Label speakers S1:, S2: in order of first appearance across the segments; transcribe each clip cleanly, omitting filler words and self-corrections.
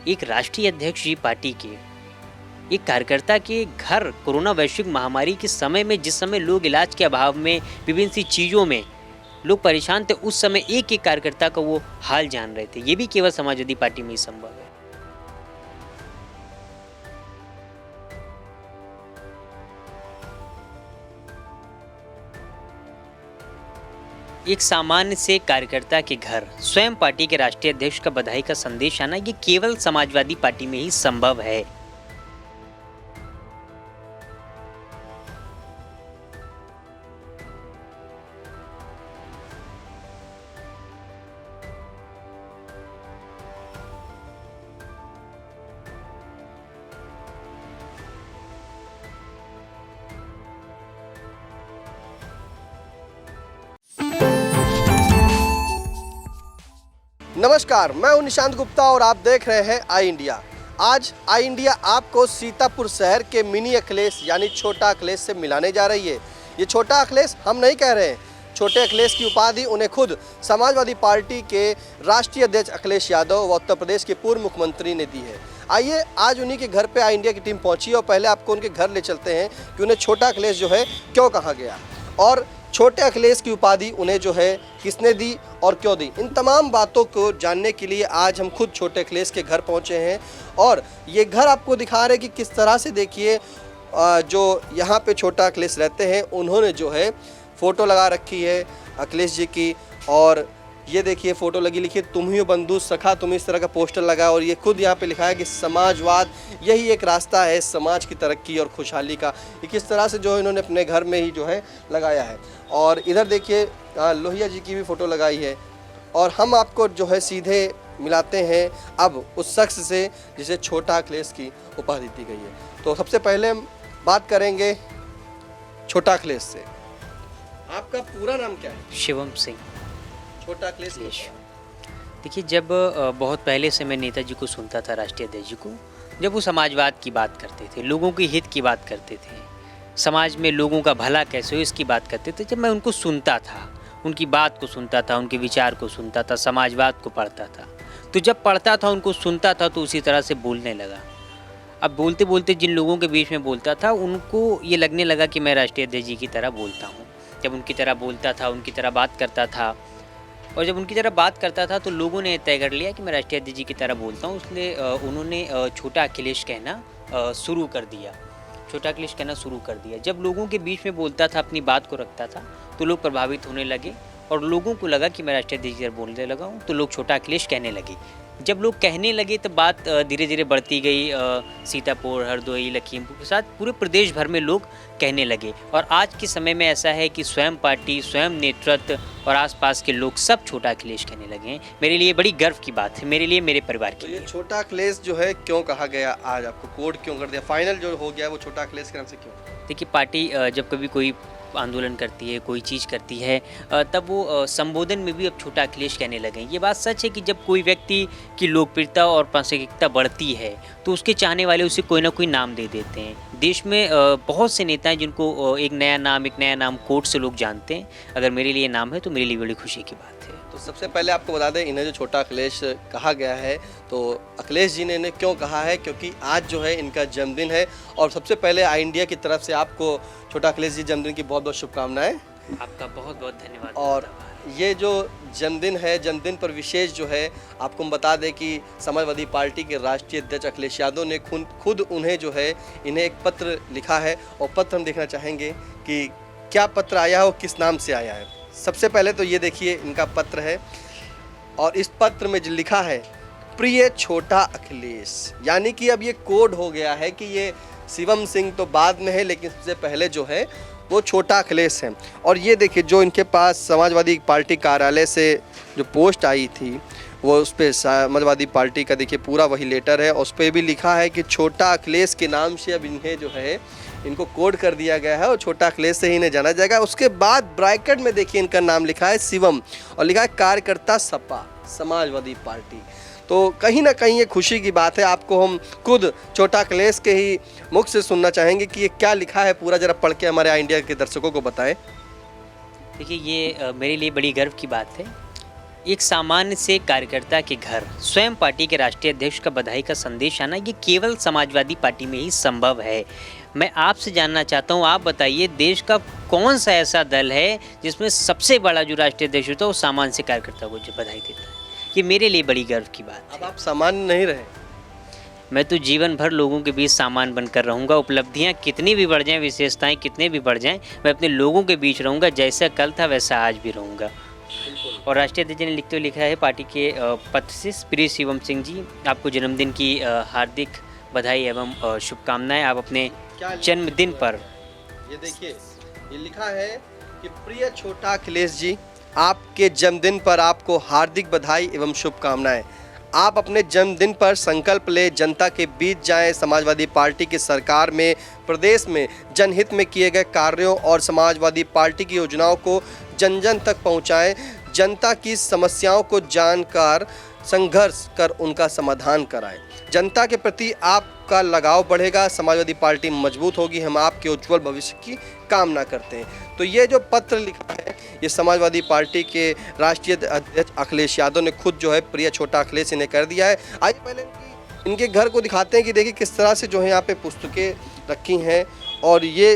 S1: एक राष्ट्रीय अध्यक्ष जी पार्टी के एक कार्यकर्ता के घर कोरोना वैश्विक महामारी के समय में, जिस समय लोग इलाज के अभाव में विभिन्न सी चीज़ों में लोग परेशान थे, उस समय एक एक कार्यकर्ता का वो हाल जान रहे थे। ये भी केवल समाजवादी पार्टी में ही संभव है। एक सामान्य से कार्यकर्ता के घर स्वयं पार्टी के राष्ट्रीय अध्यक्ष का बधाई का संदेश आना, ये केवल समाजवादी पार्टी में ही संभव है।
S2: नमस्कार, मैं हूं निशांत गुप्ता और आप देख रहे हैं आई इंडिया। आज आई इंडिया आपको सीतापुर शहर के मिनी अखिलेश यानी छोटा अखिलेश से मिलाने जा रही है। ये छोटा अखिलेश हम नहीं कह रहे हैं, छोटे अखिलेश की उपाधि उन्हें खुद समाजवादी पार्टी के राष्ट्रीय अध्यक्ष अखिलेश यादव व उत्तर प्रदेश के पूर्व मुख्यमंत्री ने दी है। आइए आज उन्हीं के घर पे आई इंडिया की टीम पहुंची और पहले आपको उनके घर ले चलते हैं कि उन्हें छोटा अखिलेश जो है क्यों कहा गया और छोटे अखिलेश की उपाधि उन्हें जो है किसने दी और क्यों दी। इन तमाम बातों को जानने के लिए आज हम खुद छोटे अखिलेश के घर पहुंचे हैं और ये घर आपको दिखा रहे हैं कि किस तरह से, देखिए जो यहाँ पे छोटा अखिलेश रहते हैं उन्होंने जो है फ़ोटो लगा रखी है अखिलेश जी की। और ये देखिए फ़ोटो लगी, लिखिए तुम ही हो बंधु सखा, तुम इस तरह का पोस्टर लगा और ये खुद यहाँ पे लिखा है कि समाजवाद यही एक रास्ता है समाज की तरक्की और खुशहाली का। ये किस तरह से जो है इन्होंने अपने घर में ही जो है लगाया है। और इधर देखिए लोहिया जी की भी फ़ोटो लगाई है। और हम आपको जो है सीधे मिलाते हैं अब उस शख्स से जिसे छोटा अखिलेश की उपाधि दी गई है। तो सबसे पहले हम बात करेंगे छोटा अखिलेश से। आपका पूरा नाम क्या है?
S1: शिवम सिंह।
S2: छोटा अखिलेश।
S1: देखिए, जब बहुत पहले से मैं नेताजी को सुनता था, राष्ट्रीय अध्यक्ष जी को, जब वो समाजवाद की बात करते थे, लोगों के हित की बात करते थे, समाज में लोगों का भला कैसे हो इसकी बात करते थे, जब मैं उनको सुनता था, उनकी बात को सुनता था, उनके विचार को सुनता था, समाजवाद को पढ़ता था, तो जब पढ़ता था, उनको सुनता था, तो उसी तरह से बोलने लगा। अब बोलते बोलते जिन लोगों के बीच में बोलता था, उनको ये लगने लगा कि मैं राष्ट्रीय अध्यक्ष जी की तरह बोलता हूँ। जब उनकी तरह बोलता था, उनकी तरह बात करता था, और जब उनकी तरह बात करता था तो लोगों ने तय कर लिया कि मैं राष्ट्रीय अध्यक्ष जी की तरह बोलता हूँ। इसलिए उन्होंने छोटा अखिलेश कहना शुरू कर दिया। छोटा अखिलेश कहना शुरू कर दिया। जब लोगों के बीच में बोलता था, अपनी बात को रखता था, तो लोग प्रभावित होने लगे और लोगों को लगा कि मैं राष्ट्रीय अध्यक्ष जी बोलने लगा हूँ, तो लोग छोटा अखिलेश कहने लगे। जब लोग कहने लगे तो बात धीरे धीरे बढ़ती गई। सीतापुर, हरदोई, लखीमपुर के साथ पूरे प्रदेश भर में लोग कहने लगे। और आज के समय में ऐसा है कि स्वयं पार्टी, स्वयं नेतृत्व और आसपास के लोग सब छोटा अखिलेश कहने लगे हैं। मेरे लिए बड़ी गर्व की बात है, मेरे लिए, मेरे परिवार के लिए।
S2: ये छोटा अखिलेश जो है क्यों कहा गया, आज आपको कोड क्यों कर दिया, फाइनल जो हो गया वो छोटा अखिलेश के नाम से क्यों?
S1: देखिए, पार्टी जब कभी कोई आंदोलन करती है, कोई चीज़ करती है, तब वो संबोधन में भी अब छोटा अखिलेश कहने लगे हैं। ये बात सच है कि जब कोई व्यक्ति की लोकप्रियता और प्रासंगिकता बढ़ती है तो उसके चाहने वाले उसे कोई ना कोई नाम दे देते हैं। देश में बहुत से नेता हैं जिनको एक नया नाम कोड से लोग जानते हैं। अगर मेरे लिए नाम है तो मेरे लिए बड़ी खुशी की बात है।
S2: तो सबसे पहले आपको बता दें, इन्हें जो छोटा अखिलेश कहा गया है, तो अखिलेश जी ने इन्हें क्यों कहा है, क्योंकि आज जो है इनका जन्मदिन है। और सबसे पहले आई इंडिया की तरफ से आपको छोटा अखिलेश जी जन्मदिन की बहुत बहुत शुभकामनाएं।
S1: आपका बहुत बहुत धन्यवाद।
S2: और ये जो जन्मदिन है, जन्मदिन पर विशेष जो है आपको हम बता दें कि समाजवादी पार्टी के राष्ट्रीय अध्यक्ष अखिलेश यादव ने खुद उन्हें जो है इन्हें एक पत्र लिखा है और पत्र हम देखना चाहेंगे कि क्या पत्र आया है और किस नाम से आया है। सबसे पहले तो ये देखिए इनका पत्र है और इस पत्र में जो लिखा है, प्रिय छोटा अखिलेश, यानी कि अब ये कोड हो गया है कि ये शिवम सिंह तो बाद में है, लेकिन सबसे पहले जो है वो छोटा अखिलेश है। और ये देखिए जो इनके पास समाजवादी पार्टी कार्यालय से जो पोस्ट आई थी, वो उस पर समाजवादी पार्टी का देखिए पूरा वही लेटर है। उस पर भी लिखा है कि छोटा अखिलेश के नाम से अब इन्हें जो है इनको कोड कर दिया गया है और छोटा अखिलेश से ही इन्हें जाना जाएगा। उसके बाद ब्रैकेट में देखिए इनका नाम लिखा है शिवम और लिखा है कार्यकर्ता सपा समाजवादी पार्टी। तो कहीं ना कहीं ये खुशी की बात है। आपको हम खुद छोटा अखिलेश के ही मुख से सुनना चाहेंगे कि ये क्या लिखा है, पूरा जरा पढ़ के हमारे इंडिया के दर्शकों को बताएं।
S1: देखिए, ये मेरे लिए बड़ी गर्व की बात है एक सामान्य से कार्यकर्ता के घर स्वयं पार्टी के राष्ट्रीय अध्यक्ष का बधाई का संदेश आना ये केवल समाजवादी पार्टी में ही संभव है। मैं आपसे जानना चाहता हूँ, आप बताइए देश का कौन सा ऐसा दल है जिसमें सबसे बड़ा जो राष्ट्रीय अध्यक्ष होता है वो सामान्य से कार्यकर्ता को जो बधाई देता है। ये मेरे लिए बड़ी गर्व की बात
S2: अब
S1: है।
S2: आप सामान्य नहीं रहे।
S1: मैं तो जीवन भर लोगों के बीच सामान बनकर रहूंगा। उपलब्धियां कितनी भी बढ़ जाएं, विशेषताएं कितने भी बढ़ जाएं, मैं अपने लोगों के बीच रहूंगा। जैसा कल था वैसा आज भी रहूंगा। और राष्ट्रीय अध्यक्ष ने लिखते हुए लिखा है पार्टी के पत्र से, प्रिय शिवम सिंह जी, आपको जन्मदिन की हार्दिक बधाई एवं शुभकामनाएं। आप अपने
S2: क्या
S1: जन्मदिन पर
S2: ये देखिए, ये लिखा है कि प्रिय छोटा अखिलेश जी, आपके जन्मदिन पर आपको हार्दिक बधाई एवं शुभकामनाएं। आप अपने जन्मदिन पर संकल्प ले जनता के बीच जाएं, समाजवादी पार्टी की सरकार में प्रदेश में जनहित में किए गए कार्यों और समाजवादी पार्टी की योजनाओं को जन जन तक पहुंचाएं, जनता की समस्याओं को जानकर संघर्ष कर उनका समाधान कराएं। जनता के प्रति आपका लगाव बढ़ेगा, समाजवादी पार्टी मजबूत होगी। हम आपके उज्जवल भविष्य की कामना करते हैं। तो ये जो पत्र लिखा है ये समाजवादी पार्टी के राष्ट्रीय अध्यक्ष अखिलेश यादव ने खुद जो है प्रिय छोटा अखिलेश इन्हें कर दिया है। आइए पहले इनके घर को दिखाते हैं कि देखिए किस तरह से जो है यहाँ पे पुस्तकें रखी हैं और ये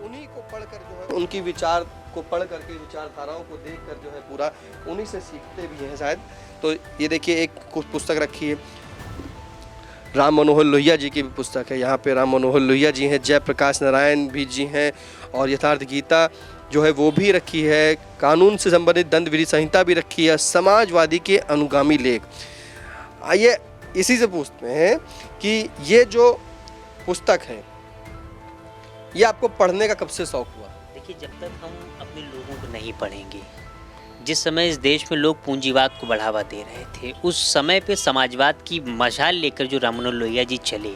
S2: उन्हीं को पढ़कर जो है उनकी विचार को पढ़ करके विचारधाराओं को देख कर जो है पूरा उन्हीं से सीखते भी हैं शायद। तो ये देखिए एक कुछ पुस्तक रखी है, राम मनोहर लोहिया जी की भी पुस्तक है। यहाँ पे राम मनोहर लोहिया जी हैं, जयप्रकाश नारायण भी जी हैं और यथार्थ गीता जो है वो भी रखी है। कानून से संबंधित दंड विधि संहिता भी रखी है। समाजवादी के अनुगामी लेख। आइए इसी से पूछते हैं कि ये जो पुस्तक है ये आपको पढ़ने का कब से शौक हुआ?
S1: देखिए, जब तक हम अपने लोगों को नहीं पढ़ेंगे, जिस समय इस देश में लोग पूंजीवाद को बढ़ावा दे रहे थे, उस समय पे समाजवाद की मशाल लेकर जो राम मनोहर लोहिया जी चले,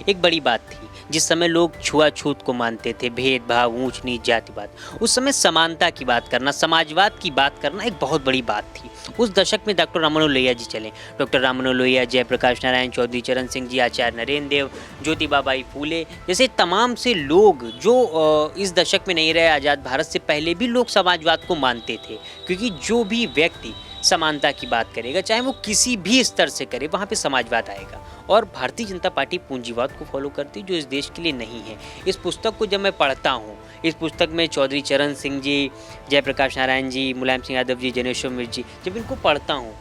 S1: एक बड़ी बात थी। जिस समय लोग छुआछूत को मानते थे, भेदभाव, ऊंच नीच, जातिवाद, उस समय समानता की बात करना, समाजवाद की बात करना एक बहुत बड़ी बात थी। उस दशक में डॉक्टर राम मनोहर लोहिया जी चले। डॉक्टर राम मनोहर लोहिया, जयप्रकाश नारायण, चौधरी चरण सिंह जी, आचार्य नरेंद्र देव, ज्योतिबा बाई फूले जैसे तमाम से लोग जो इस दशक में नहीं रहे, आज़ाद भारत से पहले भी लोग समाजवाद को मानते थे। क्योंकि जो भी व्यक्ति समानता की बात करेगा, चाहे वो किसी भी स्तर से करे, वहाँ पे समाजवाद आएगा। और भारतीय जनता पार्टी पूंजीवाद को फॉलो करती है, जो इस देश के लिए नहीं है। इस पुस्तक को जब मैं पढ़ता हूँ, इस पुस्तक में चौधरी चरण सिंह जी, जयप्रकाश नारायण जी, मुलायम सिंह यादव जी, जनेश्वर मिश्र जी, जब इनको पढ़ता हूँ,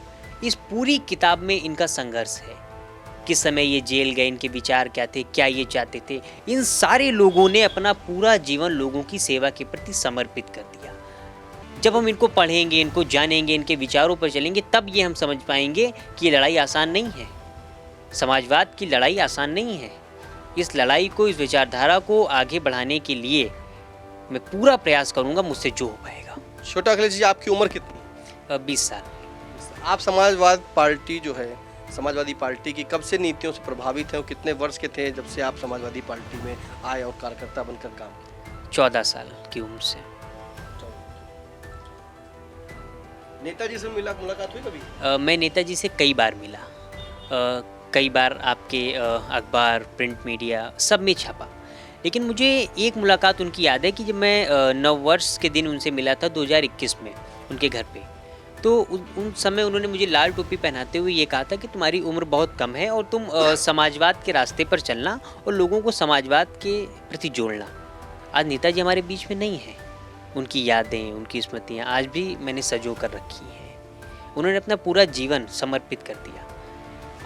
S1: इस पूरी किताब में इनका संघर्ष है। किस समय ये जेल गए, इनके विचार क्या थे, क्या ये चाहते थे। इन सारे लोगों ने अपना पूरा जीवन लोगों की सेवा के प्रति समर्पित कर दिया। जब हम इनको पढ़ेंगे, इनको जानेंगे, इनके विचारों पर चलेंगे, तब ये हम समझ पाएंगे कि ये लड़ाई आसान नहीं है। समाजवाद की लड़ाई आसान नहीं है। इस लड़ाई को, इस विचारधारा को आगे बढ़ाने के लिए मैं पूरा प्रयास करूंगा, मुझसे जो हो पाएगा।
S2: छोटा अखिलेश जी, आपकी उम्र कितनी?
S1: 20 साल।
S2: आप समाजवाद पार्टी जो है, समाजवादी पार्टी की कब से नीतियों से प्रभावित हैं और कितने वर्ष के थे जब से आप समाजवादी पार्टी में आए और कार्यकर्ता बनकर काम किए?
S1: 14 साल की उम्र से।
S2: नेताजी से मुलाकात हुई कभी?
S1: मैं नेताजी से कई बार मिला। कई बार आपके अखबार, प्रिंट मीडिया सब में छपा। लेकिन मुझे एक मुलाकात उनकी याद है कि जब मैं नववर्ष के दिन उनसे मिला था 2021 में उनके घर पे। तो उन समय उन्होंने मुझे लाल टोपी पहनाते हुए ये कहा था कि तुम्हारी उम्र बहुत कम है और तुम समाजवाद के रास्ते पर चलना और लोगों को समाजवाद के प्रति जोड़ना। आज नेताजी हमारे बीच में नहीं है। उनकी यादें, उनकी स्मृतियाँ आज भी मैंने सजो कर रखी हैं। उन्होंने अपना पूरा जीवन समर्पित कर दिया।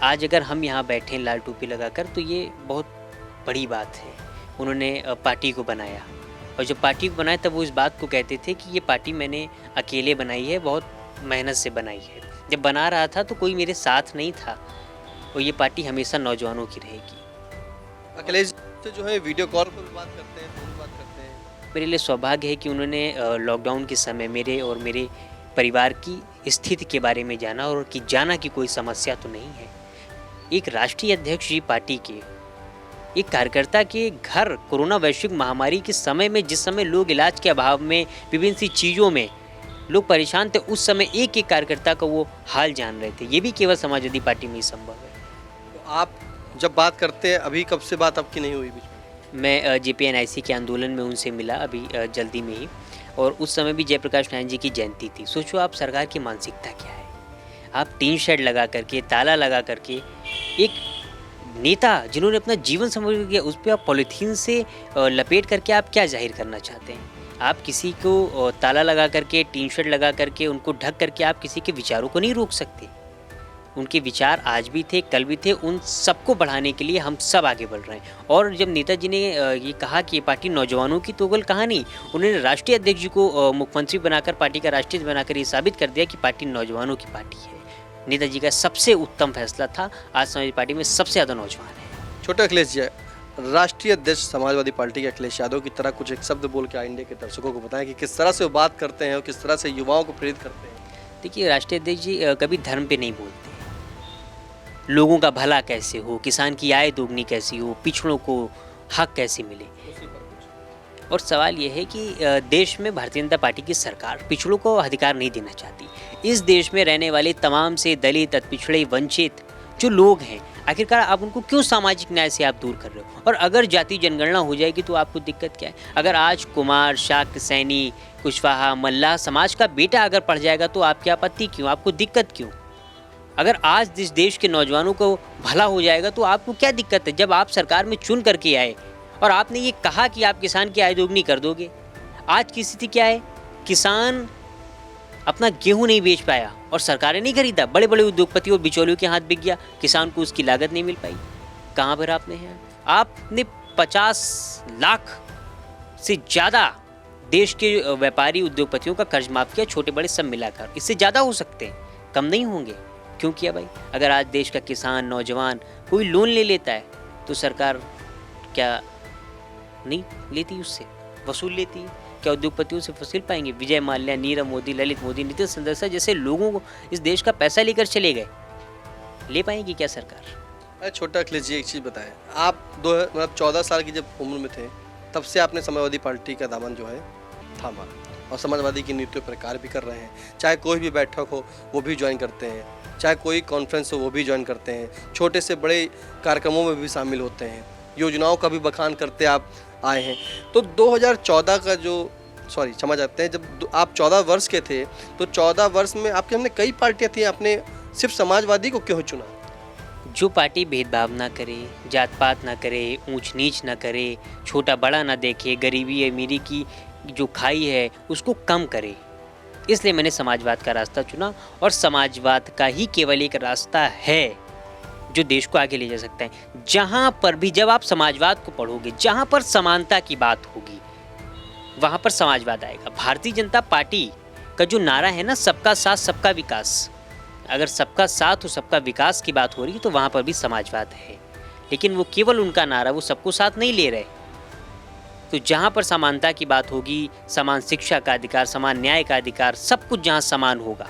S1: आज अगर हम यहाँ बैठे लाल टोपी लगाकर तो ये बहुत बड़ी बात है। उन्होंने पार्टी को बनाया और जब पार्टी को बनाया तब वो इस बात को कहते थे कि ये पार्टी मैंने अकेले बनाई है, बहुत मेहनत से बनाई है। जब बना रहा था तो कोई मेरे साथ नहीं था और ये पार्टी हमेशा नौजवानों की रहेगी।
S2: अखिलेश से जो है वीडियो कॉल पर बात करते हैं, फोन बात करते हैं।
S1: मेरे लिए सौभाग्य है कि उन्होंने लॉकडाउन के समय मेरे और मेरे परिवार की स्थिति के बारे में जाना और कि जाना कि कोई समस्या तो नहीं है। एक राष्ट्रीय अध्यक्ष जी पार्टी के, एक कार्यकर्ता के घर कोरोना वैश्विक महामारी के समय में, जिस समय लोग इलाज के अभाव में, विभिन्न सी चीज़ों में लोग परेशान थे, उस समय एक एक कार्यकर्ता का वो हाल जान रहे थे। ये भी केवल समाजवादी पार्टी में ही संभव है।
S2: तो आप जब बात करते हैं, अभी कब से बात आपकी नहीं हुई बीच में?
S1: मैं JPNIC के आंदोलन में उनसे मिला अभी जल्दी में ही, और उस समय भी जयप्रकाश नारायण जी की जयंती थी। सोचो आप, सरकार की मानसिकता क्या है। आप टीन शेड लगा करके, ताला लगा करके, एक नेता जिन्होंने अपना जीवन समर्पित किया, उस पे आप पॉलीथीन से लपेट करके आप क्या जाहिर करना चाहते हैं? आप किसी को ताला लगा करके, टीन शेड लगा करके, उनको ढक करके आप किसी के विचारों को नहीं रोक सकते। उनके विचार आज भी थे, कल भी थे, उन सबको बढ़ाने के लिए हम सब आगे बढ़ रहे हैं। और जब नेताजी ने ये कहा कि ये पार्टी नौजवानों की, तो केवल कहा नहीं, उन्होंने राष्ट्रीय अध्यक्ष जी को मुख्यमंत्री बनाकर, पार्टी का राष्ट्रीय बनाकर ये साबित कर दिया कि पार्टी नौजवानों की पार्टी है। नेताजी का सबसे उत्तम फैसला था, आज समाजवादी पार्टी में सबसे ज़्यादा नौजवान है।
S2: छोटे अखिलेश जी, राष्ट्रीय अध्यक्ष समाजवादी पार्टी के अखिलेश यादव की तरह कुछ एक शब्द बोल के इंडिया के दर्शकों को बताएं कि किस तरह से वो बात करते हैं और किस तरह से युवाओं को प्रेरित करते हैं।
S1: देखिए, राष्ट्रीय अध्यक्ष जी कभी धर्म पे नहीं बोलते। लोगों का भला कैसे हो, किसान की आय दोगुनी कैसी हो, पिछड़ों को हक कैसे मिले। और सवाल यह है कि देश में भारतीय जनता पार्टी की सरकार पिछड़ों को अधिकार नहीं देना चाहती। इस देश में रहने वाले तमाम से दलित, पिछड़े, वंचित जो लोग हैं, आखिरकार आप उनको क्यों सामाजिक न्याय से आप दूर कर रहे हो? और अगर जाति जनगणना हो जाएगी तो आपको दिक्कत क्या है? अगर आज कुमार, शाक्य, सैनी, कुशवाहा, मल्लाह समाज का बेटा अगर पढ़ जाएगा तो आपकी आपत्ति क्यों, आपको दिक्कत क्यों? अगर आज इस देश के नौजवानों को भला हो जाएगा तो आपको क्या दिक्कत है? जब आप सरकार में चुन करके आए और आपने ये कहा कि आप किसान की आय दोगुनी कर दोगे, आज की स्थिति क्या है? किसान अपना गेहूं नहीं बेच पाया और सरकारें नहीं खरीदा, बड़े बड़े उद्योगपतियों और बिचौलियों के हाथ बिक गया, किसान को उसकी लागत नहीं मिल पाई। कहाँ पर आपने हैं? आपने 50 लाख से ज़्यादा देश के व्यापारी उद्योगपतियों का कर्ज माफ किया, छोटे बड़े सब मिलाकर। इससे ज़्यादा हो सकते हैं, कम नहीं होंगे। क्यों किया भाई? अगर आज देश का किसान, नौजवान कोई लोन ले लेता है तो सरकार क्या नहीं लेती, उससे वसूल लेती है? क्या उद्योगपतियों से वसूल पाएंगे? विजय माल्या, नीरव मोदी, ललित मोदी, नितिन संदेशा जैसे लोगों को इस देश का पैसा लेकर चले गए, ले पाएंगी क्या सरकार?
S2: अरे छोटा अखिलेश जी, एक चीज़ बताएं, आप 14 साल की जब उम्र में थे तब से आपने समाजवादी पार्टी का दामन जो है थामा और समाजवादी की नीतियों पर कार्य भी कर रहे हैं। चाहे कोई भी बैठक हो वो भी ज्वाइन करते हैं, चाहे कोई कॉन्फ्रेंस हो वो भी ज्वाइन करते हैं, छोटे से बड़े कार्यक्रमों में भी शामिल होते हैं, योजनाओं का भी बखान करते आप आए हैं। तो 2014 का जो क्षमा चाहते हैं, जब आप 14 वर्ष के थे तो 14 वर्ष में आपके हमने कई पार्टियां थी, आपने सिर्फ समाजवादी को क्यों चुना?
S1: जो पार्टी भेदभाव ना करे, जात पात ना करे, ऊंच नीच ना करे, छोटा बड़ा ना देखे, गरीबी अमीरी की जो खाई है उसको कम करे, इसलिए मैंने समाजवाद का रास्ता चुना। और समाजवाद का ही केवल एक रास्ता है जो देश को आगे ले जा सकता है। जहाँ पर भी जब आप समाजवाद को पढ़ोगे, जहाँ पर समानता की बात होगी, वहाँ पर समाजवाद आएगा। भारतीय जनता पार्टी का जो नारा है ना, सबका साथ सबका विकास, अगर सबका साथ और सबका विकास की बात हो रही है तो वहाँ पर भी समाजवाद है। लेकिन वो केवल उनका नारा, वो सबको साथ नहीं ले रहे। तो जहाँ पर समानता की बात होगी, समान शिक्षा का अधिकार, समान न्याय का अधिकार, सब कुछ जहाँ समान होगा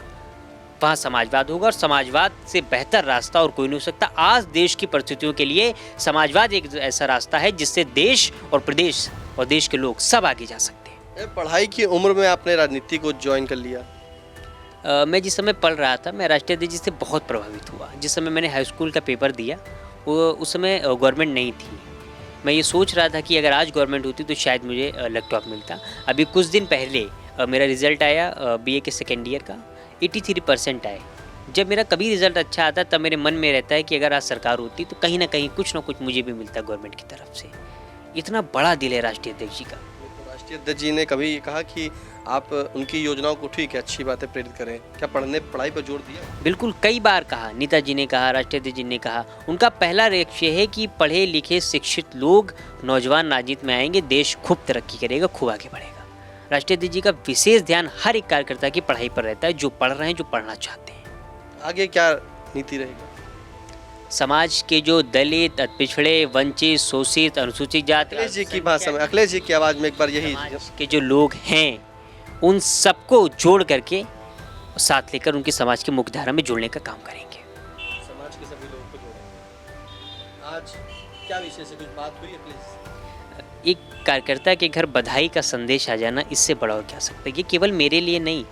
S1: वहाँ समाजवाद होगा। और समाजवाद से बेहतर रास्ता और कोई नहीं हो सकता। आज देश की परिस्थितियों के लिए समाजवाद एक ऐसा रास्ता है जिससे देश और प्रदेश और देश के लोग सब आगे जा सकते हैं।
S2: पढ़ाई की उम्र में आपने राजनीति को ज्वाइन कर लिया?
S1: मैं जिस समय पढ़ रहा था, मैं राष्ट्रीय अध्यक्ष जी से बहुत प्रभावित हुआ। जिस समय मैंने हाई स्कूल का पेपर दिया, वो उस समय गवर्नमेंट नहीं थी। मैं ये सोच रहा था कि अगर आज गवर्नमेंट होती तो शायद मुझे लैपटॉप मिलता। अभी कुछ दिन पहले मेरा रिज़ल्ट आया बीए के सेकेंड ईयर का, 83% आए। जब मेरा कभी रिज़ल्ट अच्छा आता तब मेरे मन में रहता है कि अगर आज सरकार होती तो कहीं ना कहीं कुछ ना कुछ मुझे भी मिलता गवर्नमेंट की तरफ से। इतना बड़ा दिल है राष्ट्रीय अध्यक्ष जी का।
S2: राष्ट्रीय अध्यक्ष जी ने कभी कहा कि आप उनकी योजनाओं को ठीक है, अच्छी बात है, प्रेरित करें, क्या पढ़ाई पर जोर दिया?
S1: बिल्कुल, कई बार कहा, नेताजी ने कहा, राष्ट्रीय अध्यक्ष जी ने कहा। उनका पहला लक्ष्य है कि पढ़े लिखे शिक्षित लोग, नौजवान राजनीति में आएंगे, देश खूब तरक्की करेगा, खूब आगे बढ़ेगा। राष्ट्रीय अध्यक्ष जी का विशेष ध्यान हर एक कार्यकर्ता की पढ़ाई पर रहता है, जो पढ़ रहे हैं, जो पढ़ना चाहते हैं।
S2: आगे क्या नीति रहेगी?
S1: समाज के जो दलित, पिछड़े, वंचित, शोषित, अनुसूचित जाति,
S2: अखिलेश जी की भाषा में, अखिलेश जी की आवाज़ में एक बार यही
S1: के जो लोग हैं उन सबको जोड़ करके साथ लेकर उनकी समाज की मुख्यधारा में जोड़ने का काम करेंगे।
S2: समाज के सभी लोगों को जोड़ेंगे। आज क्या विषय से कुछ बात हुई अखिलेश?
S1: एक कार्यकर्ता के घर बधाई का संदेश आ जाना, इससे बड़ा और क्या सकता है? ये केवल मेरे लिए नहीं,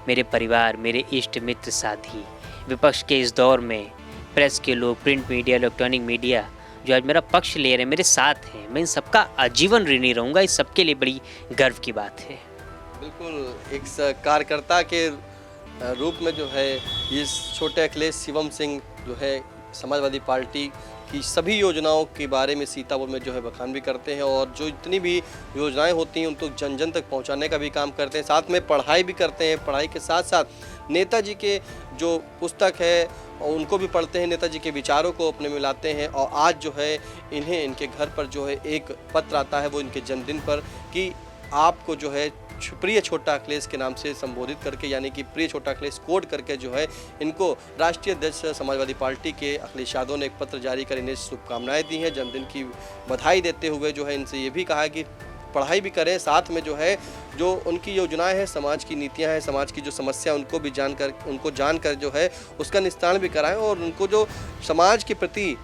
S1: मेरे परिवार, मेरे इष्ट मित्र, साथी, विपक्ष के इस दौर में प्रेस के लोग, प्रिंट मीडिया, इलेक्ट्रॉनिक मीडिया जो आज मेरा पक्ष ले रहे हैं, मेरे साथ हैं, मैं इन सबका आजीवन ऋणी रहूँगा। इस सबके लिए बड़ी गर्व की बात है।
S2: बिल्कुल, एक कार्यकर्ता के रूप में जो है ये छोटे अखिलेश शिवम सिंह जो है समाजवादी पार्टी की सभी योजनाओं के बारे में सीतापुर में जो है बखान भी करते हैं और जो जितनी भी योजनाएं होती हैं उनको जन जन तक पहुंचाने का भी काम करते हैं। साथ में पढ़ाई भी करते हैं। पढ़ाई के साथ साथ नेताजी के जो पुस्तक है और उनको भी पढ़ते हैं, नेताजी के विचारों को अपने में लाते हैं। और आज जो है इन्हें इनके घर पर जो है एक पत्र आता है वो इनके जन्मदिन पर कि आपको जो है प्रिय छोटा अखिलेश के नाम से संबोधित करके, यानी कि प्रिय छोटा अखिलेश कोड करके जो है इनको राष्ट्रीय अध्यक्ष समाजवादी पार्टी के अखिलेश यादव ने एक पत्र जारी कर इन्हें शुभकामनाएं दी हैं, जन्मदिन की बधाई देते हुए जो है इनसे ये भी कहा है कि पढ़ाई भी करें, साथ में जो है जो उनकी योजनाएं हैं, समाज की नीतियां हैं, समाज की जो समस्या उनको भी जानकर जो है उसका निस्तारण भी कराएं। और उनको जो समाज के प्रति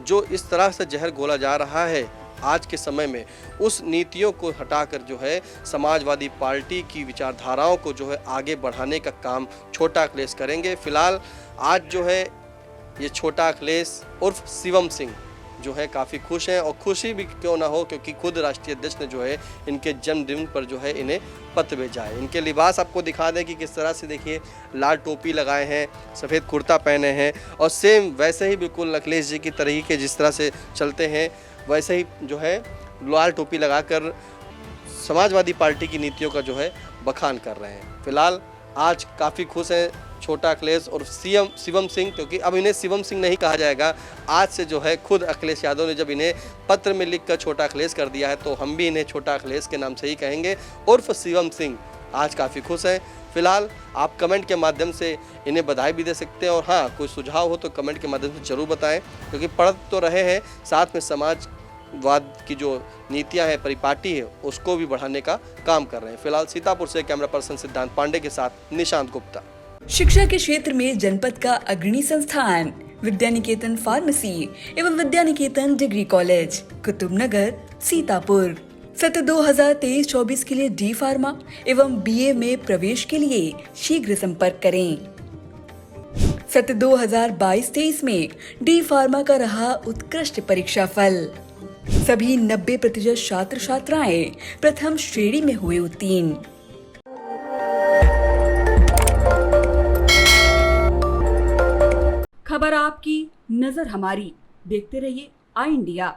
S2: जो इस तरह से जहर घोला जा रहा है आज के समय में, उस नीतियों को हटाकर जो है समाजवादी पार्टी की विचारधाराओं को जो है आगे बढ़ाने का काम छोटा अखिलेश करेंगे। फिलहाल आज जो है ये छोटा अखिलेश उर्फ शिवम सिंह जो है काफ़ी खुश हैं और खुशी भी क्यों ना हो क्योंकि खुद राष्ट्रीय अध्यक्ष ने जो है इनके जन्मदिन पर जो है इन्हें पत्र भेजा है। इनके लिबास आपको दिखा दें कि किस तरह से, देखिए लाल टोपी लगाए हैं, सफ़ेद कुर्ता पहने हैं और सेम वैसे ही बिल्कुल अखिलेश जी की तरीके जिस तरह से चलते हैं वैसे ही जो है लाल टोपी लगाकर समाजवादी पार्टी की नीतियों का जो है बखान कर रहे हैं। फिलहाल आज काफ़ी खुश हैं छोटा अखिलेश और शिवम सिंह, क्योंकि अब इन्हें शिवम सिंह नहीं कहा जाएगा। आज से जो है खुद अखिलेश यादव ने जब इन्हें पत्र में लिखकर छोटा अखिलेश कर दिया है तो हम भी इन्हें छोटा अखिलेश के नाम से ही कहेंगे उर्फ शिवम सिंह। आज काफ़ी खुश हैं। फिलहाल आप कमेंट के माध्यम से इन्हें बधाई भी दे सकते हैं और हाँ, कोई सुझाव हो तो कमेंट के माध्यम से ज़रूर बताएं, क्योंकि पढ़ तो रहे हैं, साथ में समाजवाद की जो नीतियां हैं, परिपाटी है, उसको भी बढ़ाने का काम कर रहे हैं। फिलहाल सीतापुर से कैमरा पर्सन सिद्धांत पांडे के साथ निशांत गुप्ता।
S3: शिक्षा के क्षेत्र में जनपद का अग्रणी संस्थान विद्यानिकेतन फार्मेसी एवं विद्यानिकेतन डिग्री कॉलेज, कुतुबनगर, सीतापुर। सत्र 2023-24 के लिए डी फार्मा एवं बीए में प्रवेश के लिए शीघ्र संपर्क करें। सत्र 2022-23 में डी फार्मा का रहा उत्कृष्ट परीक्षा फल। सभी 90% छात्र छात्राएं प्रथम श्रेणी में हुए उत्तीर्ण। खबर आपकी, नजर हमारी। देखते रहिए आई इंडिया।